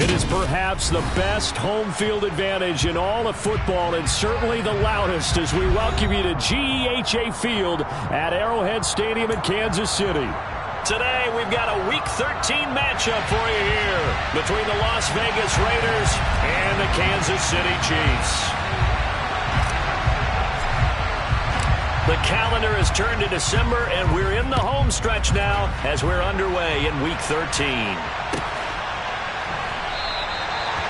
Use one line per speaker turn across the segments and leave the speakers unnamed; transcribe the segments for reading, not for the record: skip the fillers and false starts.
It is perhaps the best home field advantage in all of football, and certainly the loudest, as we welcome you to GEHA Field at Arrowhead Stadium in Kansas City. Today, we've got a Week 13 matchup for you here between the Las Vegas Raiders and the Kansas City Chiefs. The calendar has turned to December, and we're in the home stretch now as we're underway in Week 13.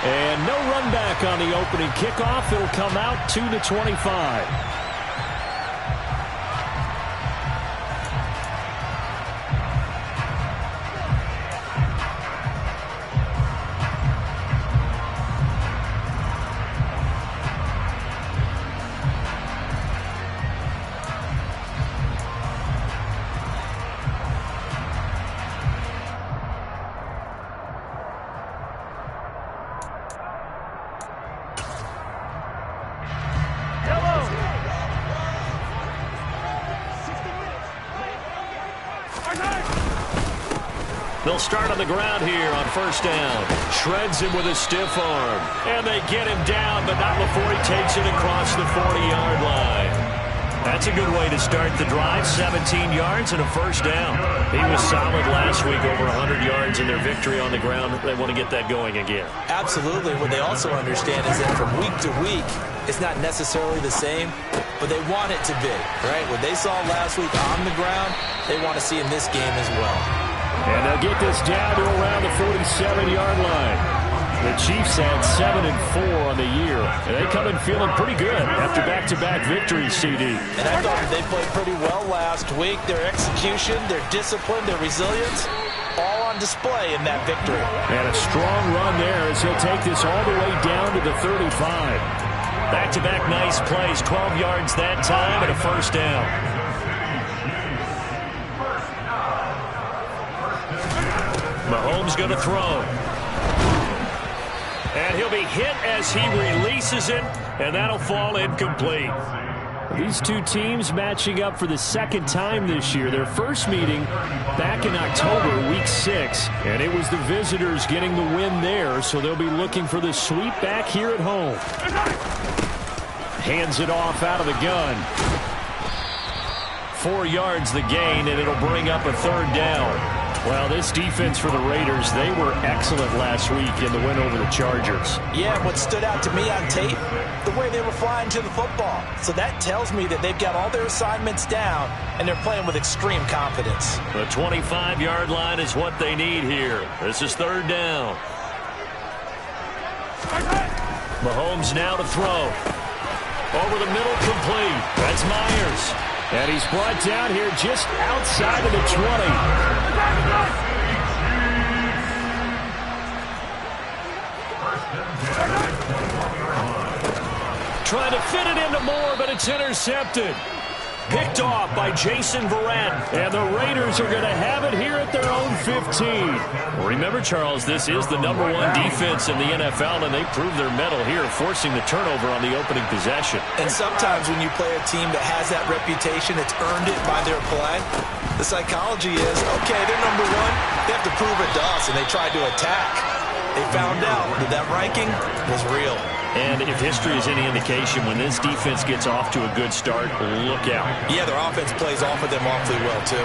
And no run back on the opening kickoff. It'll come out 2-25. They'll start on the ground here on first down. Shreds him with a stiff arm. And they get him down, but not before he takes it across the 40-yard line. That's a good way to start the drive. 17 yards and a first down. He was solid last week, over 100 yards in their victory on the ground. They want to get that going again.
Absolutely. What they also understand is that from week to week, it's not necessarily the same, but they want it to be, right? What they saw last week on the ground, they want to see in this game as well.
And they'll get this down to around the 47-yard line. The Chiefs had 7-4 on the year, and they come in feeling pretty good after back-to-back victories, CD.
And I thought that they played pretty well last week. Their execution, their discipline, their resilience, all on display in that victory.
And a strong run there as he'll take this all the way down to the 35. Back-to-back nice plays, 12 yards that time and a first down. Mahomes going to throw. And he'll be hit as he releases it, and that'll fall incomplete. These two teams matching up for the second time this year. Their first meeting back in October, Week 6, and it was the visitors getting the win there, so they'll be looking for the sweep back here at home. Hands it off out of the gun. 4 yards the gain, and it'll bring up a third down. Well, this defense for the Raiders, they were excellent last week in the win over the Chargers.
Yeah, what stood out to me on tape, the way they were flying to the football. So that tells me that they've got all their assignments down, and they're playing with extreme confidence.
The 25-yard line is what they need here. This is third down. Mahomes now to throw. Over the middle, complete. That's Myers. And he's brought down here just outside of the 20. Trying to fit it into Moore, but it's intercepted. Picked off by Jason Verrett. And the Raiders are going to have it here at their own 15. Remember, Charles, this is the #1 defense in the NFL, and they proved their mettle here, forcing the turnover on the opening possession.
And sometimes when you play a team that has that reputation, it's earned it by their play. The psychology is, okay, they're #1. They have to prove it to us, and they tried to attack. They found out that that ranking was real.
And if history is any indication, when this defense gets off to a good start, look out.
Yeah, their offense plays off of them awfully well, too.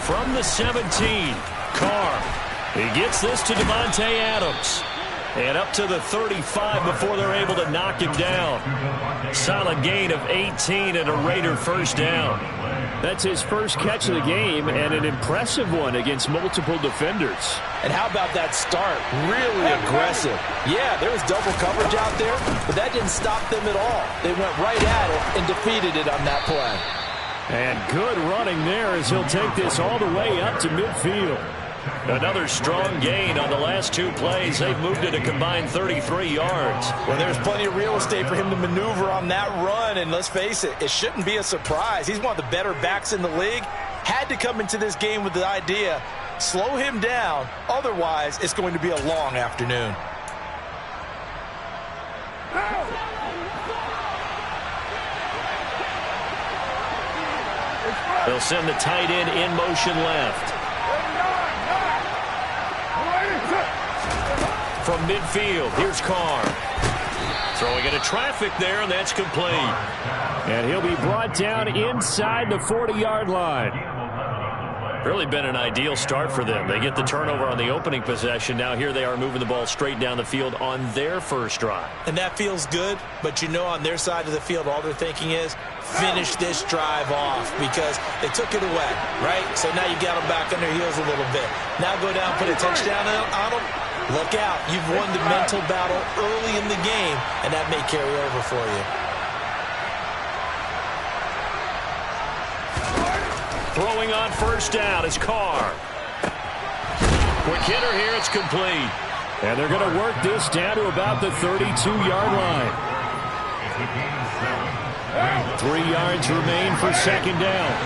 From the 17, Carr. He gets this to Devontae Adams. And up to the 35 before they're able to knock him down. Solid gain of 18 and a Raider first down. That's his first catch of the game, and an impressive one against multiple defenders.
And how about that start? Really aggressive. Yeah, there was double coverage out there, but that didn't stop them at all. They went right at it and defeated it on that play.
And good running there as he'll take this all the way up to midfield. Another strong gain on the last two plays. They've moved it a combined 33 yards.
Well, there's plenty of real estate for him to maneuver on that run, and let's face it, it shouldn't be a surprise. He's one of the better backs in the league. Had to come into this game with the idea, slow him down, otherwise it's going to be a long afternoon.
They'll send the tight end in motion left. From midfield, here's Carr. Throwing into traffic there, and that's complete.
And he'll be brought down inside the 40-yard line.
Really been an ideal start for them. They get the turnover on the opening possession. Now here they are moving the ball straight down the field on their first drive.
And that feels good, but you know on their side of the field all they're thinking is finish this drive off because they took it away, right? So now you got them back on their heels a little bit. Now go down, put a touchdown on them. Look out. You've won the mental battle early in the game, and that may carry over for you.
Throwing on first down is Carr. Quick hitter here, it's complete.
And they're going to work this down to about the 32-yard line. 3 yards remain for second down.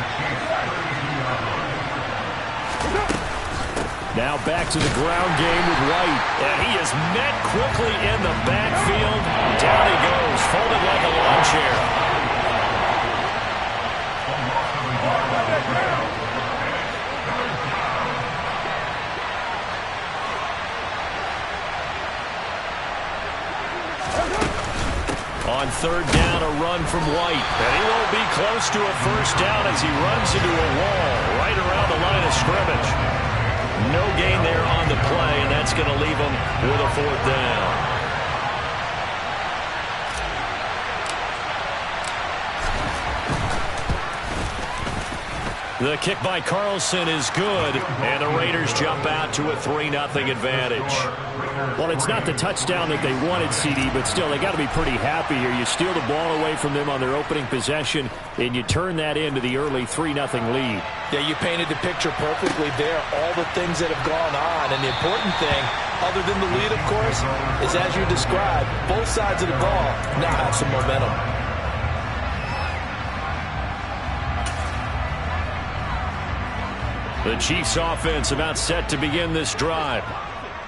Now back to the ground game with White.
And he is met quickly in the backfield. Down he goes, folded like a lawn chair. On third down, a run from White. And he won't be close to a first down as he runs into a wall right around the line of scrimmage. No gain there on the play, and that's going to leave him with a fourth down. The kick by Carlson is good, and the Raiders jump out to a 3-0 advantage.
Well, it's not the touchdown that they wanted, CD, but still, they got to be pretty happy here. You steal the ball away from them on their opening possession, and you turn that into the early 3-0 lead.
Yeah, you painted the picture perfectly there, all the things that have gone on. And the important thing, other than the lead, of course, is as you described, both sides of the ball now have some momentum.
The Chiefs offense about set to begin this drive.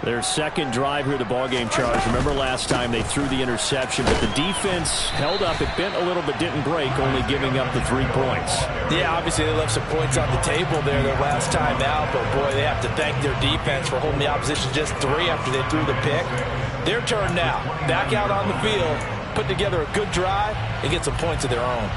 Their second drive here, the ballgame, Charles. Remember last time they threw the interception, but the defense held up. It bent a little but didn't break, only giving up the 3 points.
Yeah, obviously they left some points on the table there their last time out, but boy, they have to thank their defense for holding the opposition just 3 after they threw the pick. Their turn now. Back out on the field, put together a good drive, and get some points of their own.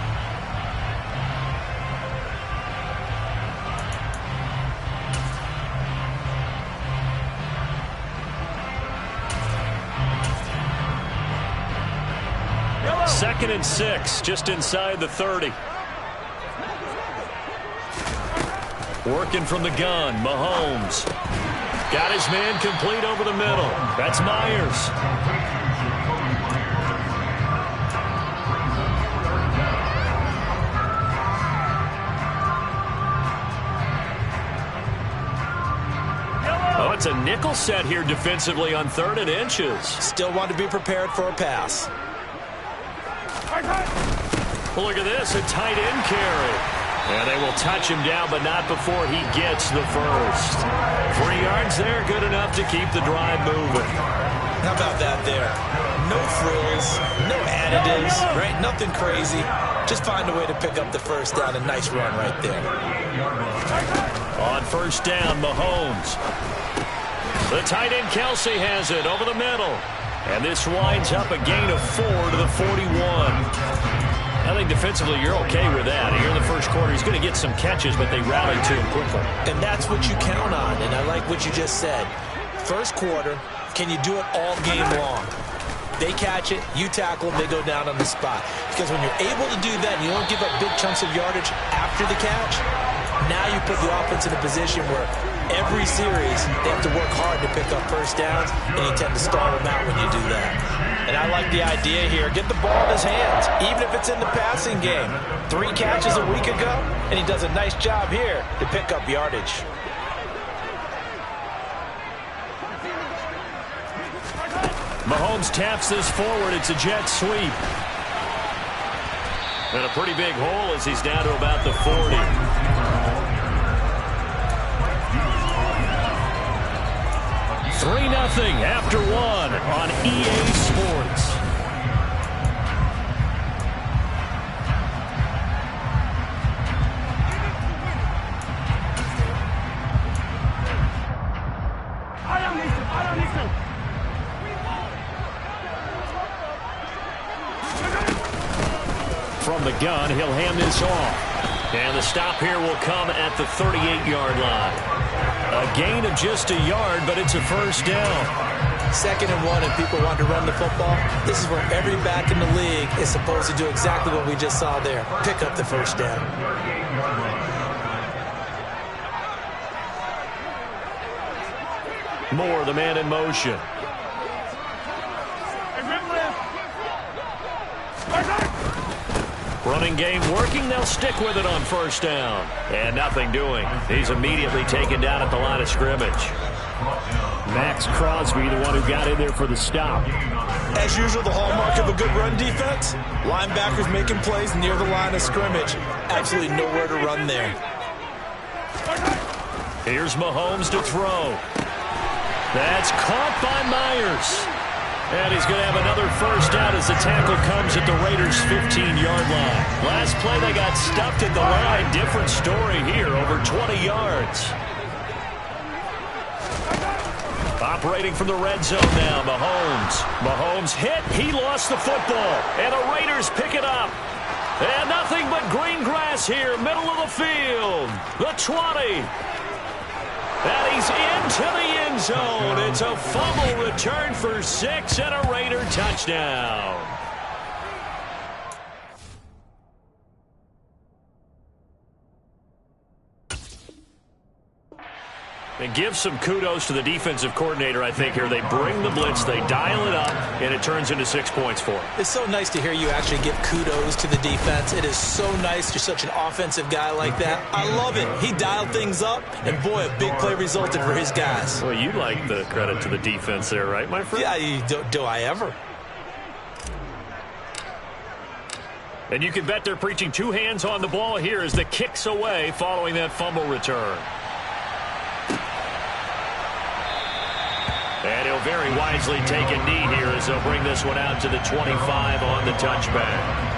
Second and 6, just inside the 30. Working from the gun, Mahomes. Got his man complete over the middle. That's Myers. Oh, it's a nickel set here defensively on 3rd and inches.
Still want to be prepared for a pass.
Well, look at this, a tight end carry. And they will touch him down, but not before he gets the first. 3 yards there, good enough to keep the drive moving.
How about that there? No frills, no additives, right? Nothing crazy. Just find a way to pick up the first down. A nice run right there.
On first down, Mahomes. The tight end Kelsey has it over the middle. And this winds up a gain of 4 to the 41. I think defensively you're okay with that. Here in the first quarter, he's going to get some catches, but they rallied to him quickly.
And that's what you count on, and I like what you just said. First quarter, can you do it all game long? They catch it, you tackle them, they go down on the spot. Because when you're able to do that and you don't give up big chunks of yardage after the catch, now you put the offense in a position where every series they have to work hard to pick up first downs, and you tend to stall them out when you do that. And I like the idea here. Get the ball in his hands, even if it's in the passing game. 3 catches a week ago, and he does a nice job here to pick up yardage.
Mahomes taps this forward. It's a jet sweep. And a pretty big hole as he's down to about the 40. Nothing after 1 on EA Sports.
the gun. He'll hand this off.
And the stop here will come at the 38-yard line. A gain of just a yard, but it's a first down.
2nd and 1, and people want to run the football. This is where every back in the league is supposed to do exactly what we just saw there. Pick up the first down.
Moore, the man in motion. Running game working. They'll stick with it on first down. And nothing doing. He's immediately taken down at the line of scrimmage.
Max Crosby, the one who got in there for the stop.
As usual, the hallmark of a good run defense, linebackers making plays near the line of scrimmage. Absolutely nowhere to run there.
Here's Mahomes to throw. That's caught by Myers. And he's going to have another first down as the tackle comes at the Raiders' 15-yard line. Last play, they got stuffed at the line. Different story here, over 20 yards. Operating from the red zone now, Mahomes. Mahomes hit. He lost the football. And the Raiders pick it up. And nothing but green grass here, middle of the field. The 20. And he's into the end zone. It's a fumble return for 6 and a Raider touchdown. And give some kudos to the defensive coordinator, I think, here. They bring the blitz, they dial it up, and it turns into 6 points for them.
It's so nice to hear you actually give kudos to the defense. It is so nice you're such an offensive guy like that. I love it. He dialed things up, and boy, a big play resulted for his guys.
Well, you like the credit to the defense there, right, my friend?
Yeah, do I ever?
And you can bet they're preaching 2 hands on the ball here as the kick's away following that fumble return. And he'll very wisely take a knee here as they'll bring this one out to the 25 on the touchback.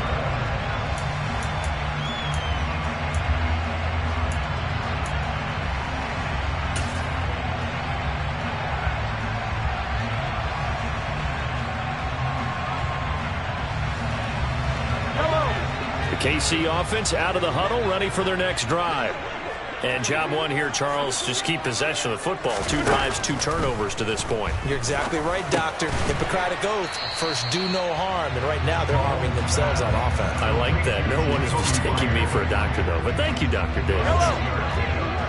The KC offense out of the huddle, ready for their next drive. And job one here, Charles, just keep possession of the football. 2 drives, 2 turnovers to this point.
You're exactly right, Doctor. Hippocratic oath, first do no harm. And right now they're harming themselves on offense.
I like that. No one is mistaking me for a doctor, though. But thank you, Dr. Davis.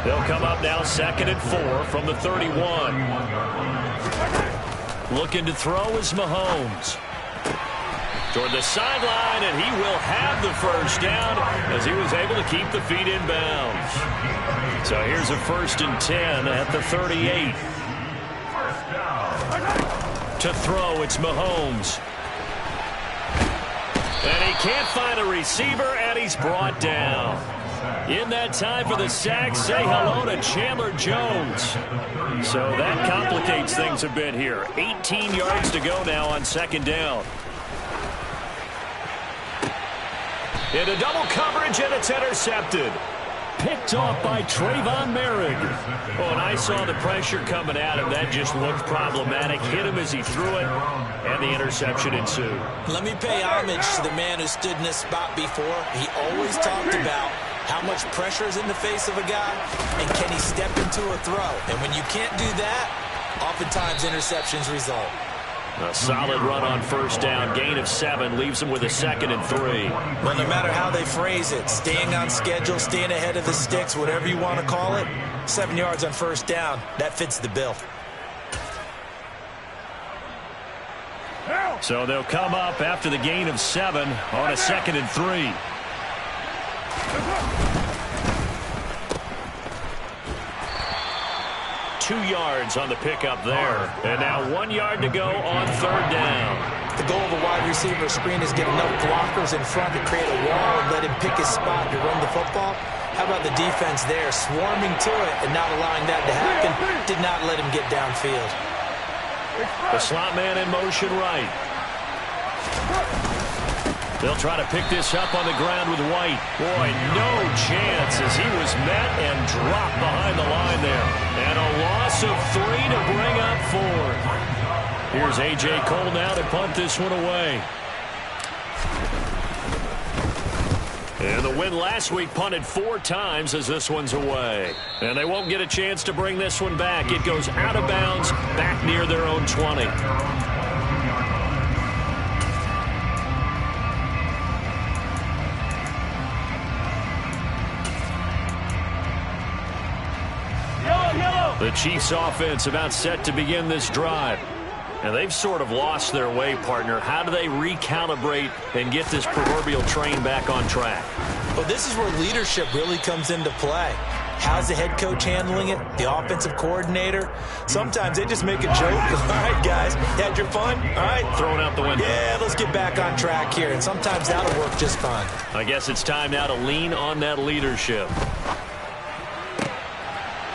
They'll come up now 2nd and 4 from the 31. Looking to throw is Mahomes. Toward the sideline, and he will have the first down as he was able to keep the feet in bounds. So here's a 1st and 10 at the 38. To throw, it's Mahomes. And he can't find a receiver, and he's brought down. In that time for the sack, say hello to Chandler Jones. So that complicates things a bit here. 18 yards to go now on 2nd down. Into double coverage, and it's intercepted. Picked off by Trayvon Merrick. Oh, and I saw the pressure coming at him. That just looked problematic. Hit him as he threw it, and the interception ensued.
Let me pay homage to the man who stood in this spot before. He always talked about how much pressure is in the face of a guy, and can he step into a throw. And when you can't do that, oftentimes interceptions result.
A solid run on 1st down. Gain of 7 leaves him with a 2nd and 3.
Well, no matter how they phrase it, staying on schedule, staying ahead of the sticks, whatever you want to call it, 7 yards on 1st down, that fits the bill.
So they'll come up after the gain of 7 on a 2nd and 3. Two yards on the pickup there. And now 1 yard to go on 3rd down.
The goal of a wide receiver screen is get enough blockers in front to create a wall and let him pick his spot to run the football. How about the defense there, swarming to it and not allowing that to happen? Did not let him get downfield.
The slot man in motion right. They'll try to pick this up on the ground with White. Boy, no chance as he was met and dropped behind the line there. And a loss of 3 to bring up 4. Here's A.J. Cole now to punt this one away. And the win last week punted 4 times as this one's away. And they won't get a chance to bring this one back. It goes out of bounds back near their own 20. The Chiefs offense about set to begin this drive. And they've sort of lost their way, partner. How do they recalibrate and get this proverbial train back on track?
Well, this is where leadership really comes into play. How's the head coach handling it? The offensive coordinator? Sometimes they just make a joke. All right, guys, had your fun? All right.
Throw it out the window.
Yeah, let's get back on track here. And sometimes that'll work just fine.
I guess it's time now to lean on that leadership.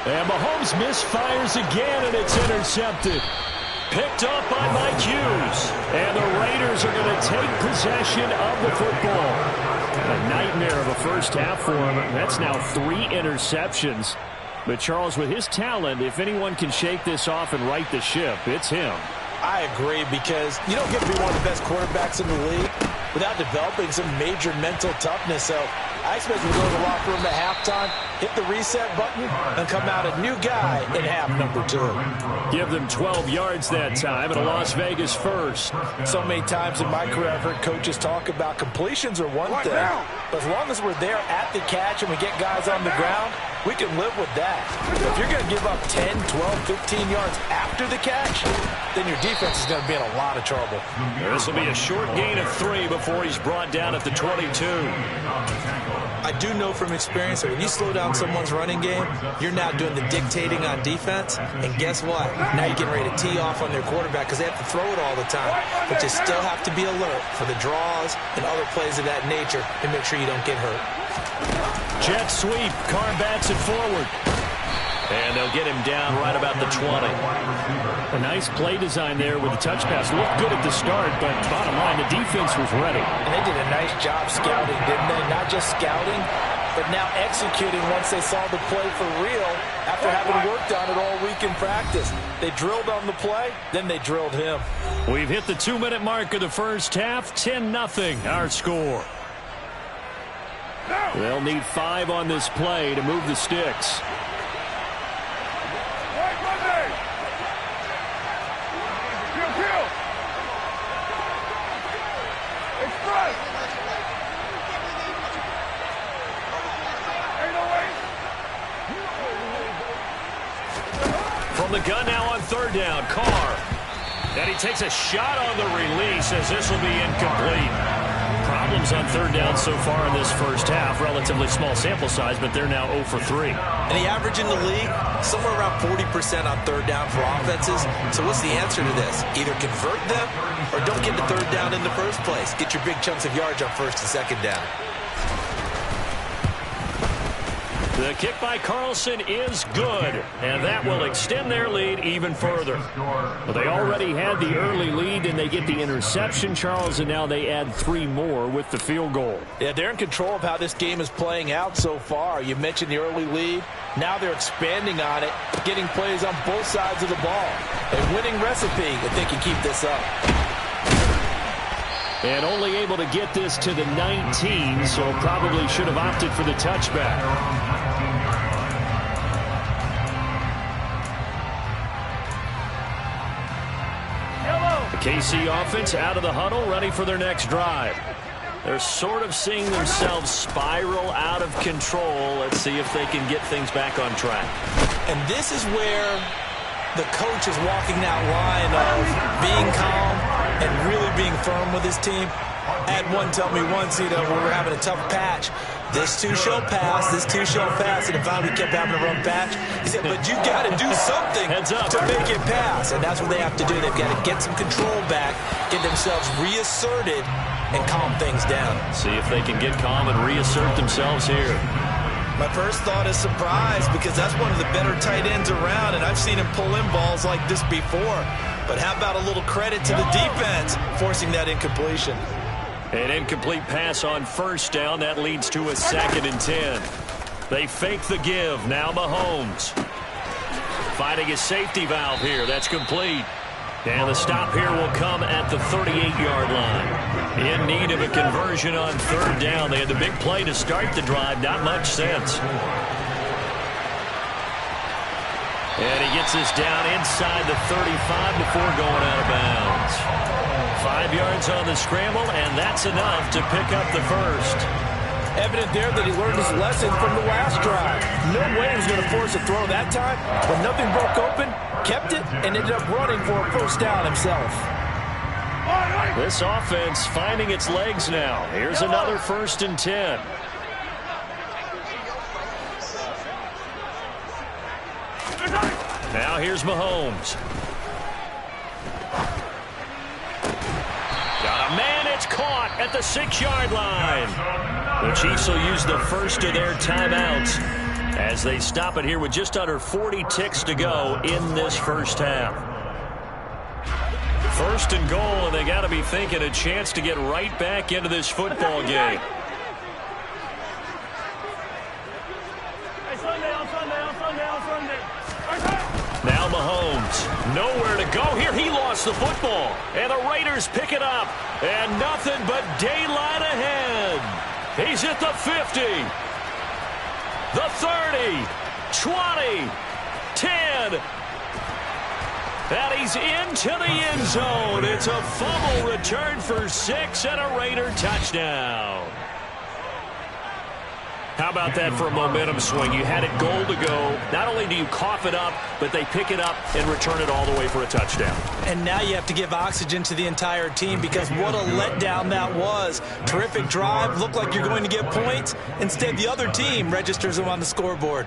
And Mahomes misfires again, and it's intercepted.
Picked up by Mike Hughes.
And the Raiders are going to take possession of the football. A nightmare of a first half for him. That's now 3 interceptions. But, Charles, with his talent, if anyone can shake this off and right the ship, it's him.
I agree, because you don't get to be one of the best quarterbacks in the league without developing some major mental toughness. So I expect we'll go to the locker room at halftime, hit the reset button, and come out a new guy in half number 2.
Give them 12 yards that time and a Las Vegas first.
So many times in my career I've heard coaches talk about completions are one thing, but as long as we're there at the catch and we get guys on the ground, we can live with that. But if you're going to give up 10, 12, 15 yards after the catch, then your defense is going to be in a lot of trouble.
This will be a short gain of 3 before he's brought down at the 22.
I do know from experience that when you slow down someone's running game, you're now doing the dictating on defense. And guess what? Now you're getting ready to tee off on their quarterback because they have to throw it all the time. But you still have to be alert for the draws and other plays of that nature to make sure you don't get hurt.
Jet sweep. Carr bats it forward.
And they'll get him down right about the 20.
A nice play design there with the touch pass. Looked good at the start, but bottom line, the defense was ready.
And they did a nice job scouting, didn't they? Not just scouting, but now executing once they saw the play for real after having worked on it all week in practice. They drilled on the play, then they drilled him.
We've hit the 2-minute mark of the first half. 10-0 our score. They'll need 5 on this play to move the sticks.
From the gun now on 3rd down, Carr. And he takes a shot on the release as this will be incomplete. Problems on 3rd down so far in this first half. Relatively small sample size, but they're now 0 for 3.
And the average in the league, somewhere around 40% on 3rd down for offenses. So what's the answer to this? Either convert them or don't get to 3rd down in the first place. Get your big chunks of yards on 1st and 2nd down.
The kick by Carlson is good, and that will extend their lead even further.
Well, they already had the early lead, and they get the interception, Charles, and now they add 3 more with the field goal.
Yeah, they're in control of how this game is playing out so far. You mentioned the early lead. Now they're expanding on it, getting plays on both sides of the ball. A winning recipe if they can keep this up.
And only able to get this to the 19, so probably should have opted for the touchback. The KC offense out of the huddle, ready for their next drive. They're sort of seeing themselves spiral out of control. Let's see if they can get things back on track.
And this is where the coach is walking that line of being calm and really being firm with his team. I had one tell me once, when we were having a tough patch, this too shall pass, this too shall pass, and finally we kept having a rough patch. He said, but you got to do something to make it pass, and that's what they have to do. They've got to get some control back, get themselves reasserted, and calm things down.
See if they can get calm and reassert themselves here.
My first thought is surprise, because that's one of the better tight ends around, and I've seen him pull in balls like this before. But how about a little credit to the defense forcing that incompletion?
An incomplete pass on 1st down. That leads to a 2nd and 10. They fake the give. Now Mahomes. Finding a safety valve here. That's complete. And the stop here will come at the 38-yard line. In need of a conversion on third down. They had the big play to start the drive. Not much sense. And he gets this down inside the 35 before going out of bounds. 5 yards on the scramble, and that's enough to pick up the first.
Evident there that he learned his lesson from the last drive. No way he was going to force a throw that time. When nothing broke open, kept it, and ended up running for a first down himself.
This offense finding its legs now. Here's another 1st and 10. Now here's Mahomes. Got a man, it's caught at the 6-yard line. The Chiefs will use the first of their timeouts as they stop it here with just under 40 ticks to go in this first half. 1st and goal, and they got to be thinking a chance to get right back into this football game. Now Mahomes, nowhere to go here. He lost the football, and the Raiders pick it up, and nothing but daylight ahead. He's at the 50, the 30, 20, 10, and he's into the end zone. It's a fumble return for 6 and a Raider touchdown. How about that for a momentum swing? You had it goal to go. Not only do you cough it up, but they pick it up and return it all the way for a touchdown.
And now you have to give oxygen to the entire team because what a letdown that was. Terrific drive. Looked like you're going to get points. Instead, the other team registers them on the scoreboard.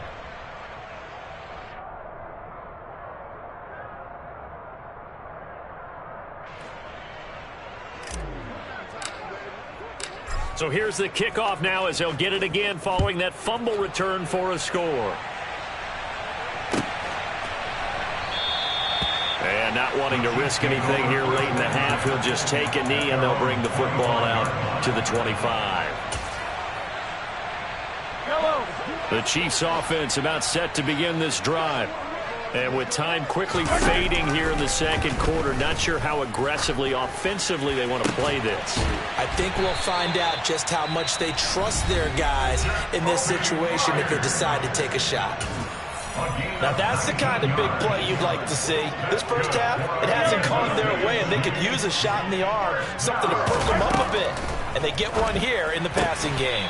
So here's the kickoff now as they'll get it again following that fumble return for a score. And not wanting to risk anything here late in the half, he'll just take a knee and they'll bring the football out to the 25. The Chiefs offense about set to begin this drive. And with time quickly fading here in the second quarter, not sure how aggressively, offensively they want to play this.
I think we'll find out just how much they trust their guys in this situation if they decide to take a shot. Now that's the kind of big play you'd like to see. This first half, it hasn't gone their way, and they could use a shot in the arm, something to perk them up a bit. And they get one here in the passing game.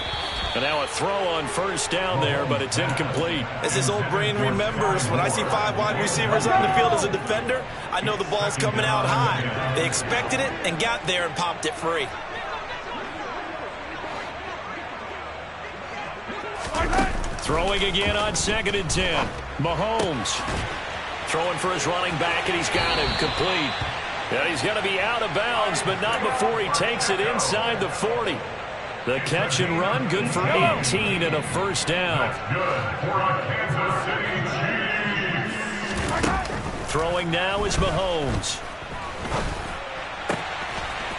And now a throw on first down there, but it's incomplete.
As his old brain remembers, when I see 5 wide receivers on the field as a defender, I know the ball's coming out high. They expected it and got there and popped it free.
Throwing again on 2nd and 10. Mahomes throwing for his running back, and he's got him complete. Yeah, he's going to be out of bounds, but not before he takes it inside the 40. The catch and run, good for 18 and a first down. Throwing now is Mahomes.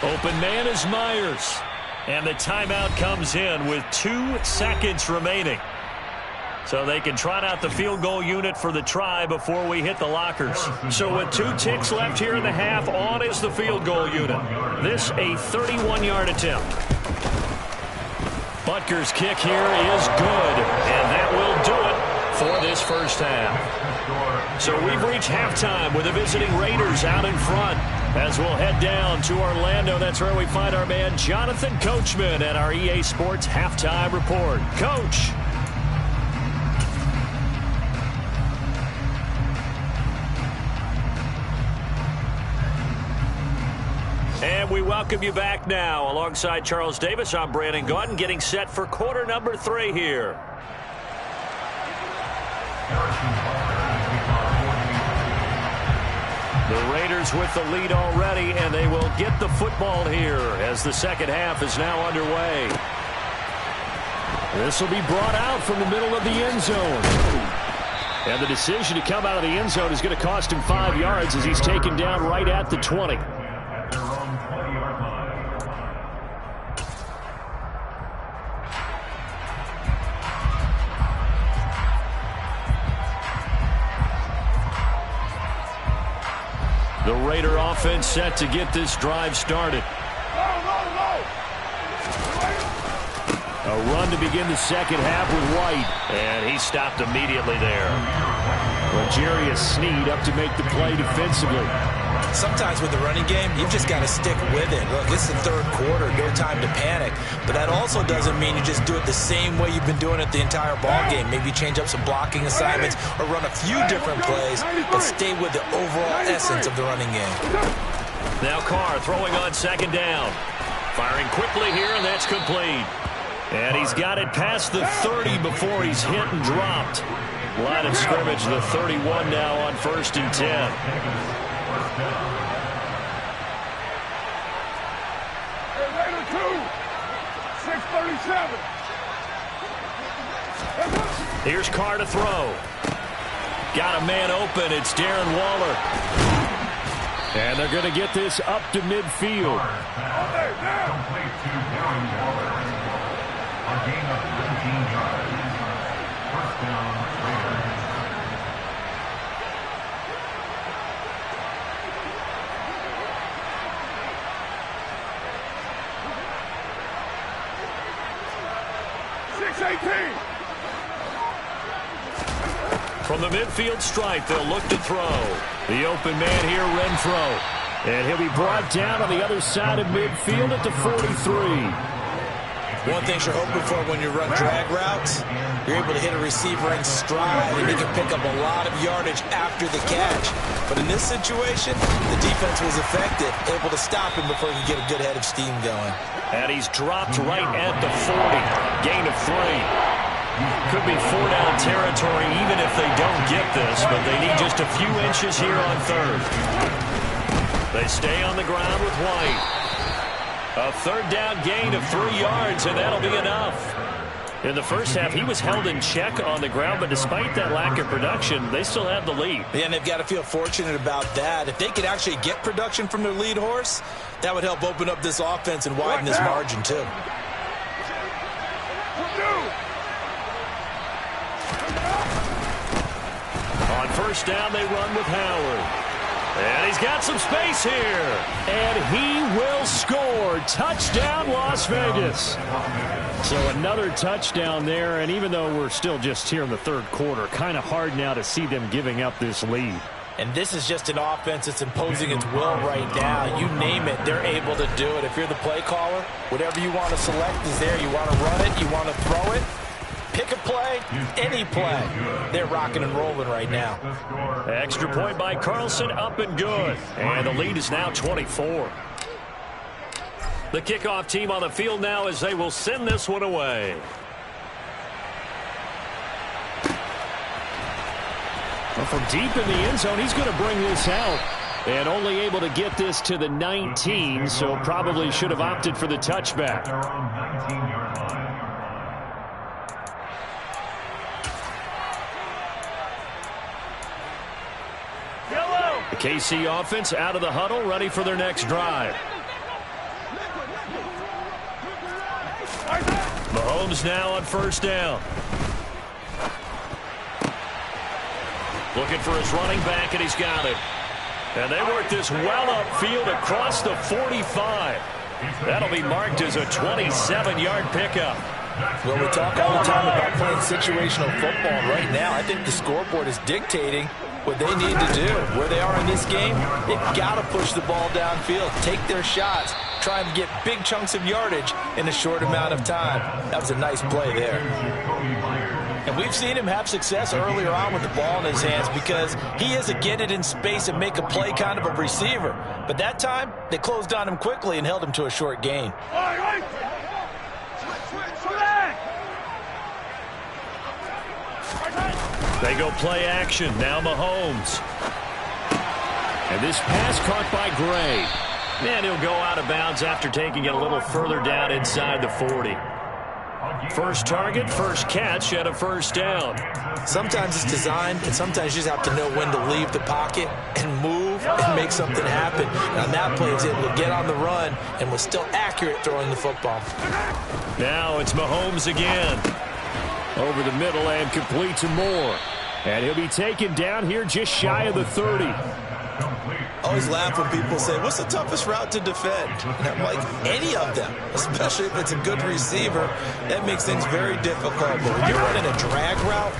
Open man is Myers. And the timeout comes in with 2 seconds remaining. So they can trot out the field goal unit for the try before we hit the lockers. So with 2 ticks left here in the half, on is the field goal unit. This a 31-yard attempt. Butker's kick here is good, and that will do it for this first half. So we've reached halftime with the visiting Raiders out in front. As we'll head down to Orlando, that's where we find our man Jonathan Coachman at our EA Sports Halftime Report. Coach. And we welcome you back now. Alongside Charles Davis, I'm Brandon Gaudin, getting set for quarter number 3 here. The Raiders with the lead already, and they will get the football here as the second half is now underway. This will be brought out from the middle of the end zone. And the decision to come out of the end zone is going to cost him 5 yards as he's taken down right at the 20. The Raider offense set to get this drive started.
A run to begin the second half with White.
And he stopped immediately there.
L'Jarius Sneed up to make the play defensively.
Sometimes with the running game, you've just got to stick with it. Look, it's the third quarter, no time to panic. But that also doesn't mean you just do it the same way you've been doing it the entire ball game. Maybe change up some blocking assignments or run a few different plays, but stay with the overall essence of the running game.
Now Carr throwing on second down. Firing quickly here, and that's complete.
And he's got it past the 30 before he's hit and dropped.
Line of scrimmage, the 31 now on 1st and 10.
Here's Carr to throw. Got a man open. It's Darren Waller. And they're going to get this up to midfield.
A gain of 17 yards. First down, Raiders.
From the midfield stripe, they'll look to throw.
The open man here, Renfro. And he'll be brought down on the other side of midfield at the 43.
One thing you're hoping for when you run drag routes, you're able to hit a receiver in stride, and he can pick up a lot of yardage after the catch. But in this situation, the defense was effective, able to stop him before he could get a good head of steam going.
And he's dropped right at the 40. Gain of 3. Could be 4-down territory even if they don't get this, but they need just a few inches here on third. They stay on the ground with White. A third down gain of 3 yards, and that'll be enough. In the first half, he was held in check on the ground, but despite that lack of production, they still have the lead.
Yeah, and they've got to feel fortunate about that. If they could actually get production from their lead horse, that would help open up this offense and widen this margin, too.
On first down, they run with Howard. And he's got some space here. And he will score. Touchdown, Las Vegas. So another touchdown there. And even though we're still just here in the third quarter, kind of hard now to see them giving up this lead.
And this is just an offense that's imposing its will right now. You name it, they're able to do it. If you're the play caller, whatever you want to select is there. You want to run it, you want to throw it. Pick a play, any play. They're rocking and rolling right now.
Extra point by Carlson, up and good. And the lead is now 24.
The kickoff team on the field now as they will send this one away.
Well, from deep in the end zone, he's going to bring this out. And only able to get this to the 19, so probably should have opted for the touchback. The KC offense out of the huddle, ready for their next drive. Mahomes now on first down. Looking for his running back, and he's got it. And they work this well upfield across the 45. That'll be marked as a 27-yard pickup.
Well, we talk all the time about playing situational football. Right now, I think the scoreboard is dictating what they need to do. Where they are in this game, they've got to push the ball downfield, take their shots, try and get big chunks of yardage in a short amount of time. That was a nice play there. And we've seen him have success earlier on with the ball in his hands because he is a get it in space and make a play kind of a receiver. But that time, they closed on him quickly and held him to a short gain.
They go play action. Now Mahomes. And this pass caught by Gray. And he'll go out of bounds after taking it a little further down inside the 40. First target, first catch at a first down.
Sometimes it's designed, and sometimes you just have to know when to leave the pocket and move and make something happen. And on that play, he was able to get on the run and was still accurate throwing the football.
Now it's Mahomes again. Over the middle and complete to Moore. And he'll be taken down here just shy of the 30.
I always laugh when people say, what's the toughest route to defend? And I'm like, any of them, especially if it's a good receiver. That makes things very difficult. But when you're running a drag route,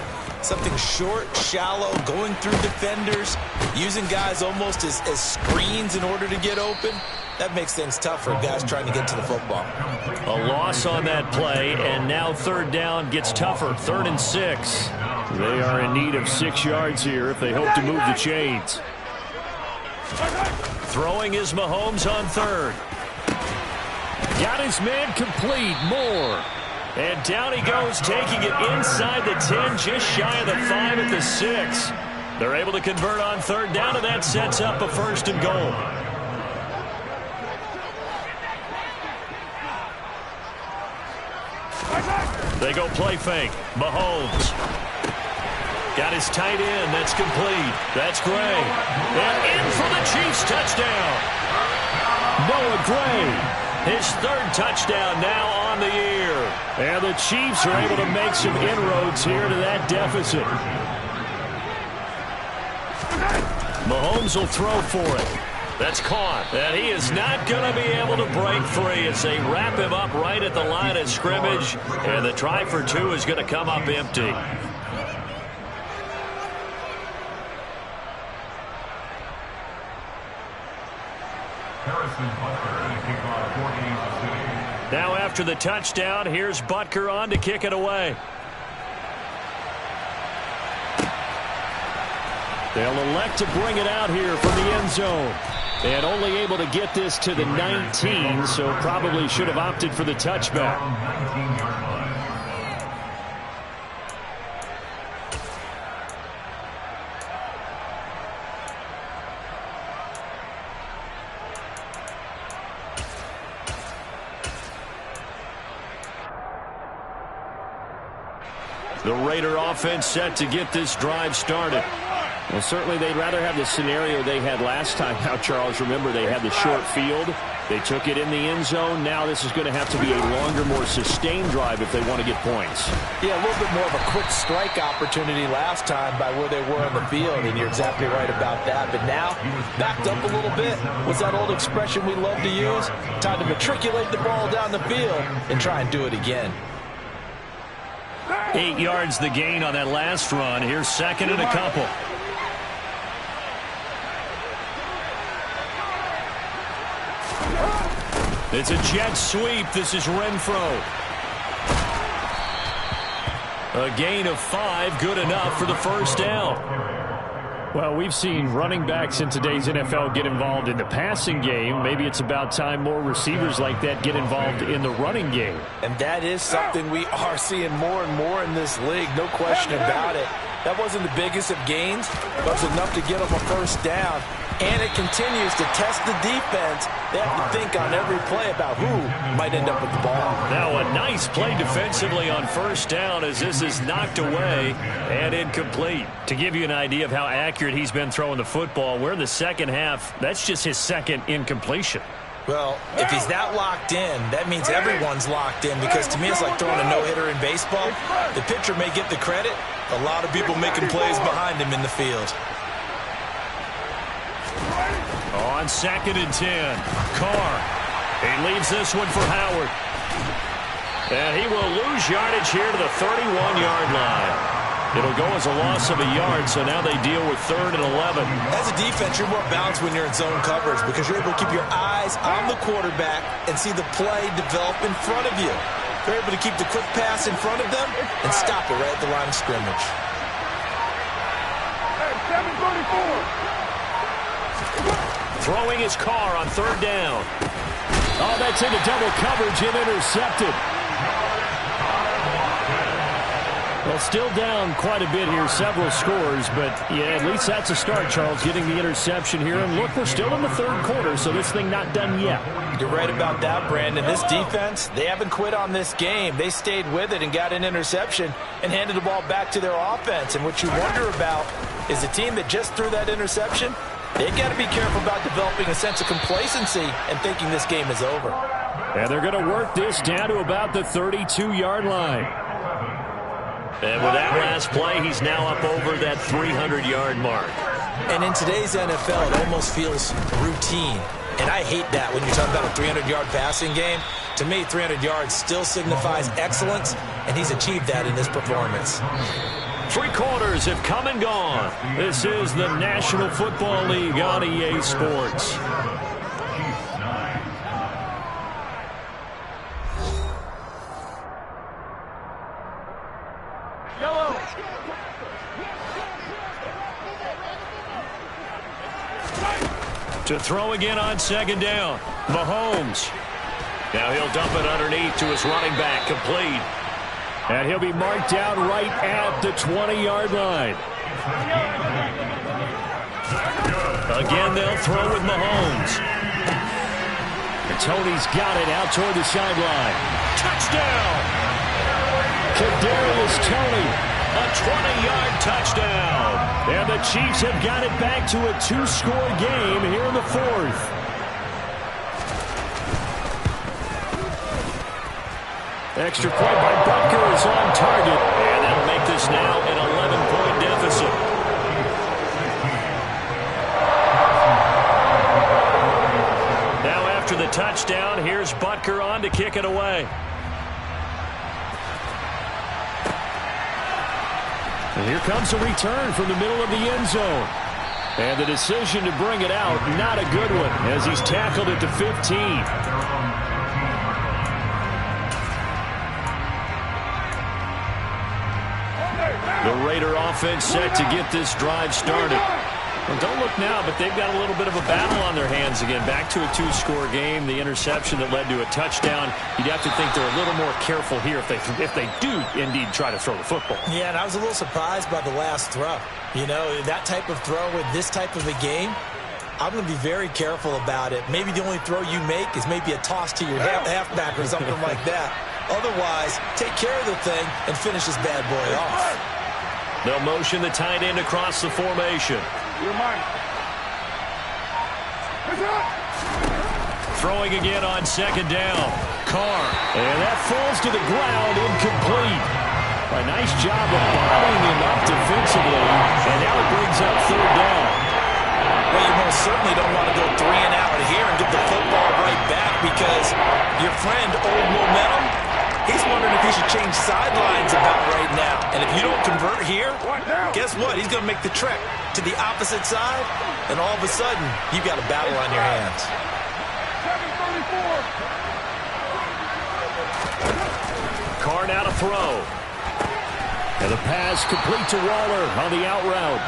something short, shallow, going through defenders, using guys almost as screens in order to get open, that makes things tough for guys trying to get to the football.
A loss on that play, and now third down gets tougher. 3rd and 6.
They are in need of 6 yards here if they hope to move the chains.
Throwing is Mahomes on 3rd.
Got his man complete. Moore.
And down he goes, taking it inside the 10, just shy of the 5 at the 6. They're able to convert on 3rd down, and that sets up a 1st and goal. They go play fake. Mahomes. Got his tight end. That's complete. That's Gray. And in for the Chiefs touchdown.
Noah Gray.
His 3rd touchdown now on the year.
And the Chiefs are able to make some inroads here to that deficit.
Mahomes will throw for it. That's caught. And he is not going to be able to break free as they wrap him up right at the line of scrimmage. And the try for 2 is going to come up empty. Now after the touchdown, here's Butker on to kick it away.
They'll elect to bring it out here from the end zone. And only able to get this to the 19, so probably should have opted for the touchback.
The Raider offense set to get this drive started.
Well, certainly they'd rather have the scenario they had last time. Now, Charles, remember, they had the short field. They took it in the end zone. Now this is going to have to be a longer, more sustained drive if they want to get points.
Yeah, a little bit more of a quick strike opportunity last time by where they were on the field, and you're exactly right about that. But now, backed up a little bit. What's that old expression we love to use? Time to matriculate the ball down the field and try and do it again.
8 yards the gain on that last run. Here's 2nd and a couple. It's a jet sweep. This is Renfro. A gain of 5, good enough for the 1st down.
Well, we've seen running backs in today's NFL get involved in the passing game. Maybe it's about time more receivers like that get involved in the running game.
And that is something we are seeing more and more in this league, no question about it. That wasn't the biggest of gains, but it was enough to get them a 1st down. And it continues to test the defense. They have to think on every play about who might end up with the ball.
Now a nice play defensively on 1st down as this is knocked away and incomplete. To give you an idea of how accurate he's been throwing the football, we're in the 2nd half. That's just his 2nd incompletion.
Well, if he's that locked in, that means everyone's locked in, because to me it's like throwing a no-hitter in baseball. The pitcher may get the credit. A lot of people making plays behind him in the field.
On 2nd and 10, Carr. He leaves this one for Howard. And he will lose yardage here to the 31-yard line. It'll go as a loss of a yard, so now they deal with 3rd and 11.
As a defense, you're more balanced when you're in zone coverage because you're able to keep your eyes on the quarterback and see the play develop in front of you. You're able to keep the quick pass in front of them and stop it right at the line of scrimmage.
7:34.
Throwing his Carr on 3rd down.
Oh, that's into double coverage and intercepted. Well, still down quite a bit here, several scores, but yeah, at least that's a start, Charles, getting the interception here. And look, we're still in the 3rd quarter, so this thing not done yet.
You're right about that, Brandon. This defense, they haven't quit on this game. They stayed with it and got an interception and handed the ball back to their offense. And what you wonder about is the team that just threw that interception, they've got to be careful about developing a sense of complacency and thinking this game is over.
And they're going to work this down to about the 32-yard line.
And with that last play, he's now up over that 300-yard mark.
And in today's NFL, it almost feels routine. And I hate that when you're talking about a 300-yard passing game. To me, 300 yards still signifies excellence, and he's achieved that in this performance.
3 quarters have come and gone. This is the National Football League on EA Sports. To throw again on second down. Mahomes. Now he'll dump it underneath to his running back. Complete. And he'll be marked down right at the 20-yard line. Again, they'll throw with Mahomes. And Tony's got it out toward the sideline. Touchdown! Kadarius Toney. A 20-yard touchdown. And the Chiefs have got it back to a 2-score game here in the 4th. Extra point by Butker is on target. And that'll make this now an 11-point deficit. Now after the touchdown, here's Butker on to kick it away. And here comes a return from the middle of the end zone. And the decision to bring it out, not a good one, as he's tackled at the 15. The Raider offense set to get this drive started. Well, don't look now, but they've got a little bit of a battle on their hands again. Back to a 2-score game. The interception that led to a touchdown. You'd have to think they're a little more careful here if they do indeed try to throw the football.
Yeah, and I was a little surprised by the last throw. You know, that type of throw with this type of a game, I'm going to be very careful about it. Maybe the only throw you make is maybe a toss to your halfback or something like that. Otherwise, take care of the thing and finish this bad boy off.
They'll motion the tight end across the formation. Throwing again on second down. Carr. And that falls to the ground, incomplete. A nice job of bombing him up defensively. And now it brings up third down.
Well, you most certainly don't want to go 3 and out here and give the football right back because your friend, Old Momentum, he's wondering if he should change sidelines about right now. And if you don't convert here, guess what? He's going to make the trek to the opposite side, and all of a sudden, you've got a battle on your hands.
Carr now to throw. And the pass complete to Waller on the out route.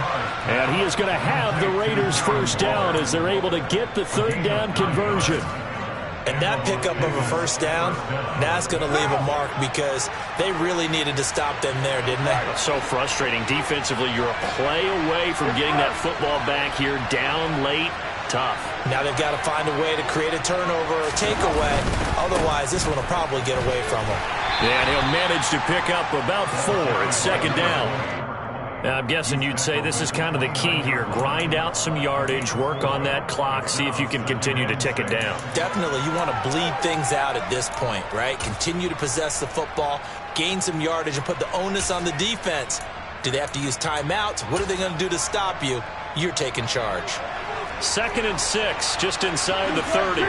And he is going to have the Raiders first down as they're able to get the third down conversion.
And that pickup of a first down, that's going to leave a mark because they really needed to stop them there, didn't they?
So frustrating. Defensively, you're a play away from getting that football back here down late. Tough. Now
they've got to find a way to create a turnover or takeaway. Otherwise, this one will probably get away from them.
Yeah, and he'll manage to pick up about 4 at second down. Now, I'm guessing you'd say this is kind of the key here. Grind out some yardage, work on that clock, see if you can continue to tick it down.
Definitely. You want to bleed things out at this point, right? Continue to possess the football, gain some yardage, and put the onus on the defense. Do they have to use timeouts? What are they going to do to stop you? You're taking charge.
2nd and 6, just inside the 30.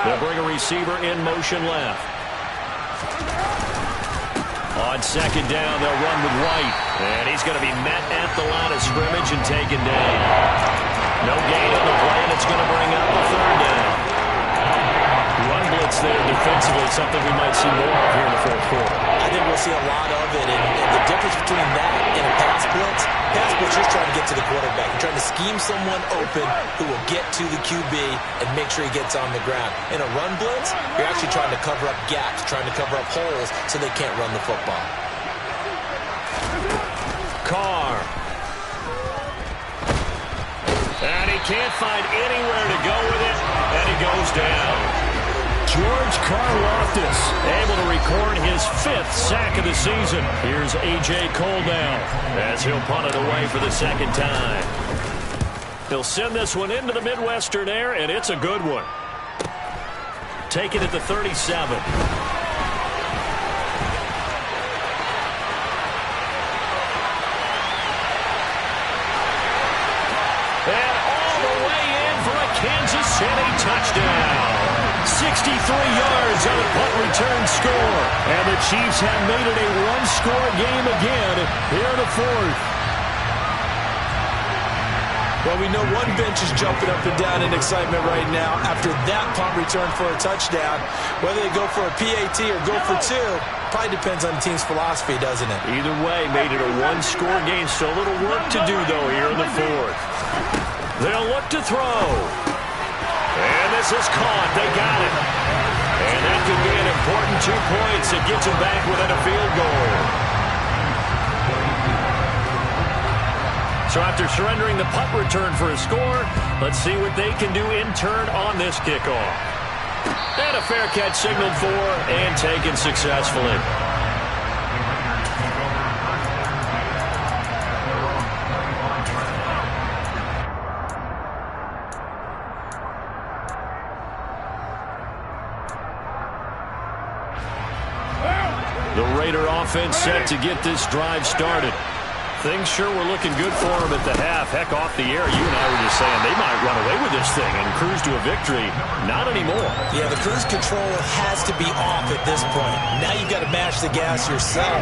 They'll bring a receiver in motion left. On second down, they'll run with White. And he's going to be met at the line of scrimmage and taken down. No gain on the play, and it's going to bring up the third down. Run blitz there defensively, something we might see more of here in the 4th quarter.
I think we'll see a lot of it. And the difference between that and a pass blitz just trying to get to the quarterback. You're trying to scheme someone open who will get to the QB and make sure he gets on the ground. In a run blitz, you're actually trying to cover up gaps, trying to cover up holes so they can't run the football.
Carr. And he can't find anywhere to go with it, and he goes down. George Karlaftis able to record his 5th sack of the season. Here's A.J. Cole now as he'll punt it away for the 2nd time. He'll send this one into the Midwestern air, and it's a good one. Take it at the 37. a touchdown. 63 yards on a punt return score.
And the Chiefs have made it a one-score game again here in the fourth.
Well, we know one bench is jumping up and down in excitement right now after that punt return for a touchdown. Whether they go for a PAT or go for two, probably depends on the team's philosophy, doesn't it?
Either way, made it a one-score game. Still a little work to do, though, here in the fourth. They'll look to throw. And this is caught. They got it. And that could be an important 2 points. It gets them back within a field goal. So after surrendering the punt return for a score, let's see what they can do in turn on this kickoff. And a fair catch signaled for and taken successfully. The Raider offense set to get this drive started. Things sure were looking good for them at the half. Heck, off the air, you and I were just saying they might run away with this thing and cruise to a victory. Not anymore.
Yeah, the cruise control has to be off at this point. Now you've got to mash the gas yourself.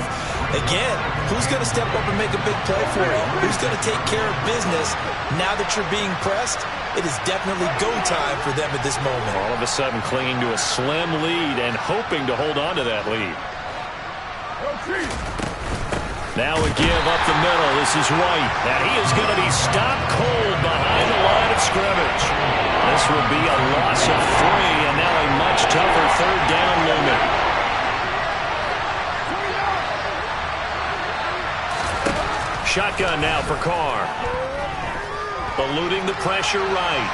Again, who's going to step up and make a big play for you? Who's going to take care of business now that you're being pressed? It is definitely go time for them at this moment.
All of a sudden clinging to a slim lead and hoping to hold on to that lead. Now a give up the middle. This is White. And he is going to be stopped cold behind the line of scrimmage. This will be a loss of 3, and now a much tougher third down looming. Shotgun now for Carr. Eluding the pressure right.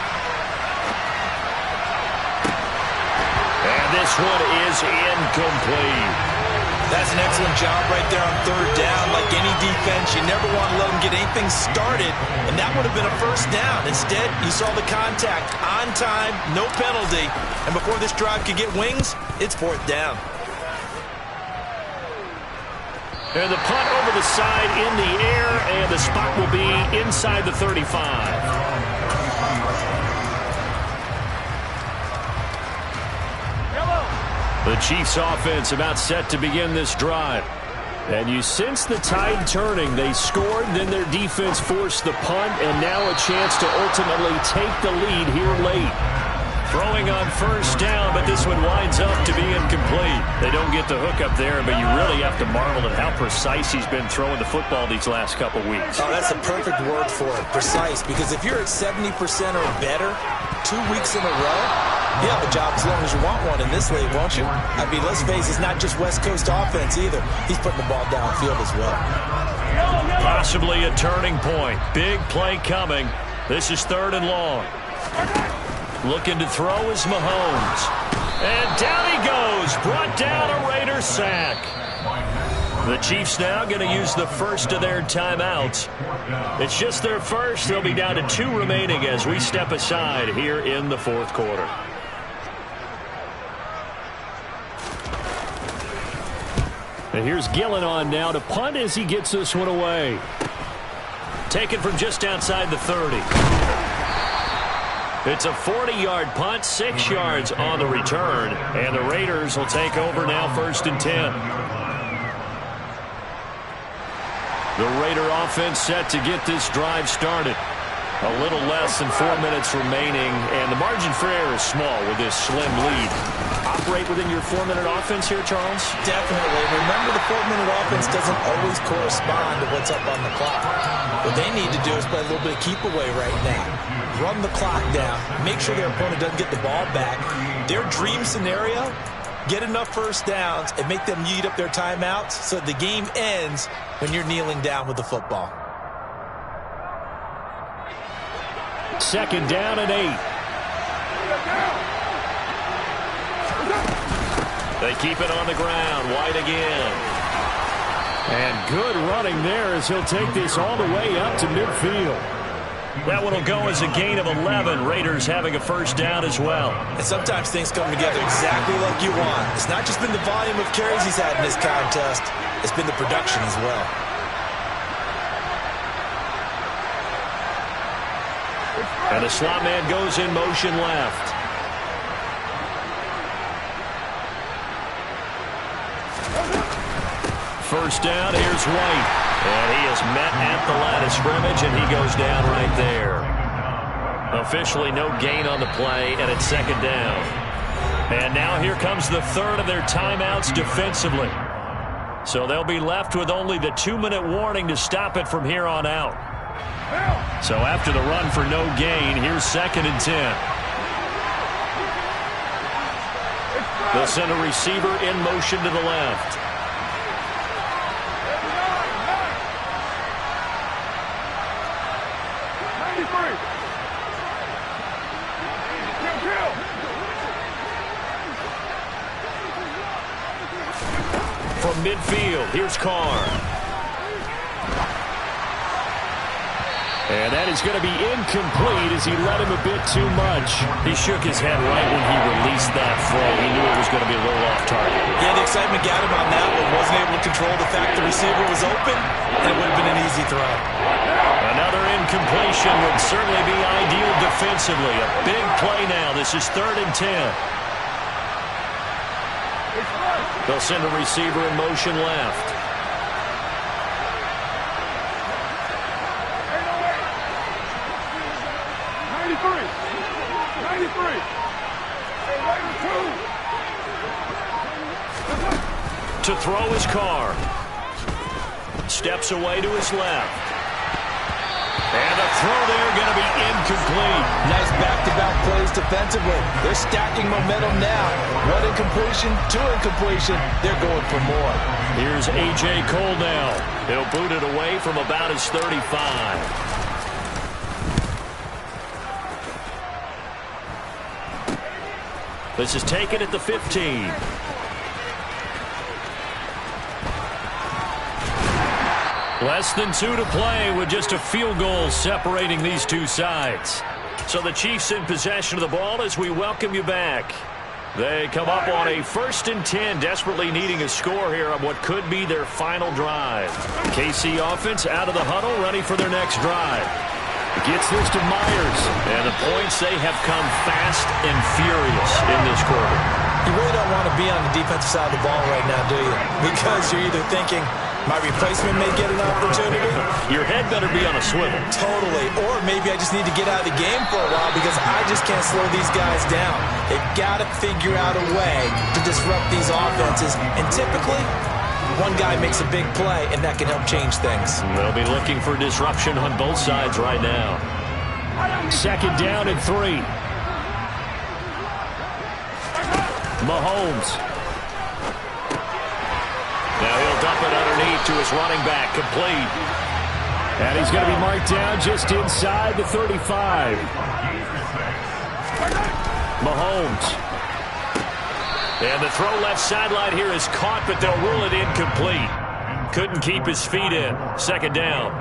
And this one is incomplete.
That's an excellent job right there on third down. Like any defense, you never want to let them get anything started, and that would have been a first down. Instead, you saw the contact on time, no penalty, and before this drive could get wings, it's fourth down.
And the punt over the side in the air, and the spot will be inside the 35. The Chiefs offense about set to begin this drive. And you sense the tide turning. They scored, then their defense forced the punt, and now a chance to ultimately take the lead here late. Throwing on first down, but this one winds up to be incomplete. They don't get the hook up there, but you really have to marvel at how precise he's been throwing the football these last couple weeks.
Oh, that's the perfect word for it, precise, because if you're at 70% or better 2 weeks in a row, you have a job as long as you want one in this league, won't you? I mean, let's face it, it's not just West Coast offense either. He's putting the ball downfield as well.
Possibly a turning point. Big play coming. This is 3rd and long. Looking to throw is Mahomes. And down he goes. Brought down a Raider sack. The Chiefs now going to use the first of their timeouts. It's just their first. They'll be down to 2 remaining as we step aside here in the fourth quarter. And here's Gillen on now to punt as he gets this one away. Taken from just outside the 30. It's a 40-yard punt, 6 yards on the return, and the Raiders will take over now 1st and 10. The Raider offense set to get this drive started. A little less than 4 minutes remaining, and the margin for error is small with this slim lead. Operate within your 4-minute offense here, Charles?
Definitely. Remember, the 4-minute offense doesn't always correspond to what's up on the clock. What they need to do is play a little bit of keep away right now. Run the clock down. Make sure their opponent doesn't get the ball back. Their dream scenario, get enough first downs and make them eat up their timeouts so the game ends when you're kneeling down with the football.
2nd down and 8.
They keep it on the ground. White again.
And good running there as he'll take this all the way up to midfield.
That one will go as a gain of 11. Raiders having a first down as well.
And sometimes things come together exactly like you want. It's not just been the volume of carries he's had in this contest. It's been the production as well.
And the slot man goes in motion left. first down. Here's White. And he is met at the line of scrimmage, and he goes down right there. Officially no gain on the play, and it's second down. And now here comes the third of their timeouts defensively. So they'll be left with only the 2-minute warning to stop it from here on out. So after the run for no gain, here's 2nd and 10. They'll send a receiver in motion to the left. From midfield, here's Carr. And that is going to be incomplete as he let him a bit too much. He shook his head right when he released that throw. He knew it was going to be a little off target.
Yeah, the excitement got him on that one. Wasn't able to control the fact the receiver was open, and it would have been an easy throw.
Another incompletion would certainly be ideal defensively. A big play now. This is 3rd and 10. They'll send a receiver in motion left. To throw his Carr. Steps away to his left. And the throw there going to be incomplete.
Nice back-to-back plays defensively. They're stacking momentum now. 1 incompletion, 2 incompletion. They're going for more.
Here's A.J. Cole now. He'll boot it away from about his 35. This is taken at the 15. Less than 2 to play with just a field goal separating these two sides. So the Chiefs in possession of the ball as we welcome you back. They come up on a 1st and 10, desperately needing a score here on what could be their final drive. KC offense out of the huddle, ready for their next drive. Gets this to Myers, and the points, they have come fast and furious in this quarter.
You really don't want to be on the defensive side of the ball right now, do you? Because you're either thinking, my replacement may get an opportunity.
Your head better be on a swivel.
Totally. Or maybe I just need to get out of the game for a while because I just can't slow these guys down. They've got to figure out a way to disrupt these offenses. And typically, one guy makes a big play, and that can help change things.
They'll be looking for disruption on both sides right now.
2nd down and 3. Mahomes.
Now he'll dump it underneath to his running back, complete.
And he's going to be marked down just inside the 35. Mahomes. And the throw left sideline here is caught, but they'll rule it incomplete. Couldn't keep his feet in. 2nd down.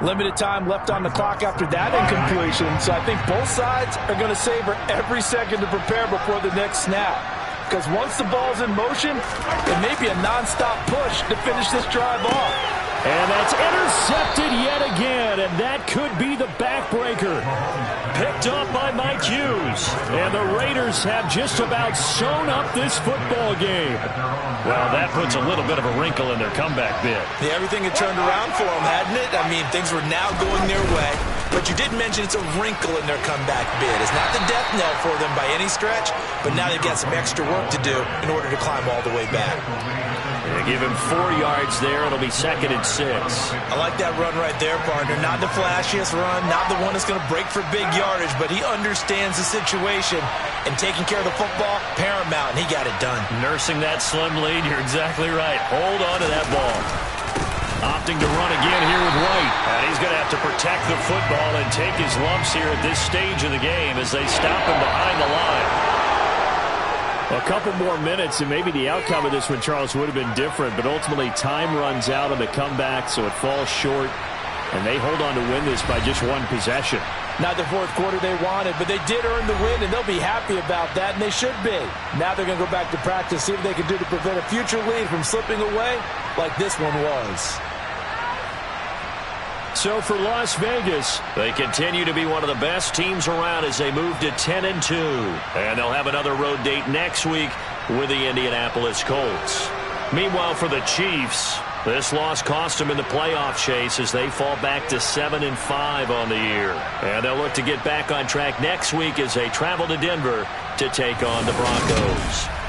Limited time left on the clock after that incompletion, so I think both sides are going to savor every second to prepare before the next snap. Because once the ball's in motion, it may be a nonstop push to finish this drive off.
And that's intercepted yet again, and that could be the backbreaker.
Picked up by Mike Hughes.
And the Raiders have just about sewn up this football game.
Well, that puts a little bit of a wrinkle in their comeback bid.
Yeah, everything had turned around for them, hadn't it? I mean, things were now going their way. But you did mention it's a wrinkle in their comeback bid. It's not the death knell for them by any stretch, but now they've got some extra work to do in order to climb all the way back.
They give him 4 yards there. It'll be 2nd and 6.
I like that run right there, partner. Not the flashiest run, not the one that's going to break for big yardage, but he understands the situation, and taking care of the football, paramount, and he got it done.
Nursing that slim lead, you're exactly right. Hold on to that ball. Opting to run again here with White. And he's going to have to protect the football and take his lumps here at this stage of the game as they stop him behind the line.
A couple more minutes, and maybe the outcome of this one, Charles, would have been different. But ultimately, time runs out on the comeback, so it falls short. And they hold on to win this by just 1 possession.
Not the 4th quarter they wanted, but they did earn the win, and they'll be happy about that, and they should be. Now they're going to go back to practice, see what they can do to prevent a future lead from slipping away like this one was.
So for Las Vegas,
they continue to be one of the best teams around as they move to 10-2. And they'll have another road date next week with the Indianapolis Colts. Meanwhile, for the Chiefs, this loss cost them in the playoff chase as they fall back to 7-5 on the year. And they'll look to get back on track next week as they travel to Denver to take on the Broncos.